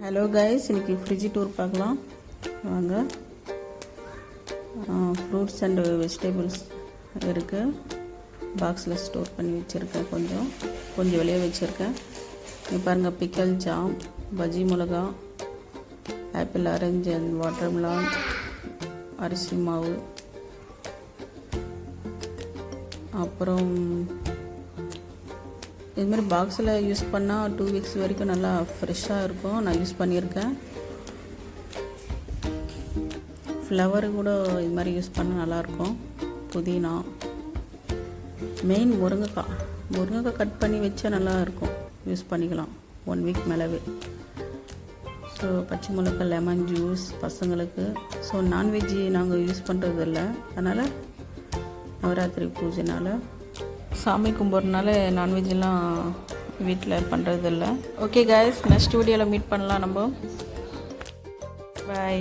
Hello guys, இன்றைக்கி fridge tour பார்க்கலாம் வாங்க. ஃப்ரூட்ஸ் அண்டு வெஜிடபிள்ஸ் இருக்குது. பாக்ஸில் ஸ்டோர் பண்ணி வச்சுருக்கேன். கொஞ்சம் வெளியே வச்சுருக்கேன். இங்கே பாருங்கள், பிக்கல் ஜாம், பஜ்ஜி மிளகா, ஆப்பிள், ஆரஞ்சு அண்ட் வாட்டர்மெலான், அரிசி மாவு, அப்புறம் இதுமாதிரி பாக்ஸில் யூஸ் பண்ணால் 2 வீக்ஸ் வரைக்கும் நல்லா ஃப்ரெஷ்ஷாக இருக்கும். நான் யூஸ் பண்ணியிருக்கேன். ஃப்ளவரு கூட இது மாதிரி யூஸ் பண்ணால் நல்லாயிருக்கும். புதினா, மெயின் முருங்கைக்காய் கட் பண்ணி வச்சா நல்லா இருக்கும், யூஸ் பண்ணிக்கலாம் 1 வீக் மேலவே. ஸோ பச்சை மிளகாய், லெமன் ஜூஸ் பசங்களுக்கு. ஸோ நான்வெஜ்ஜு நாங்கள் யூஸ் பண்ணுறது இல்லை, அதனால் நவராத்திரி பூஜைனால் சாமி கும்பிட்றதுனால நான்வெஜ்ஜெல்லாம் வீட்டில் பண்ணுறதில்ல. ஓகே கைஸ், நெக்ஸ்ட் வீடியோவில் மீட் பண்ணலாம் நம்ம. பாய்.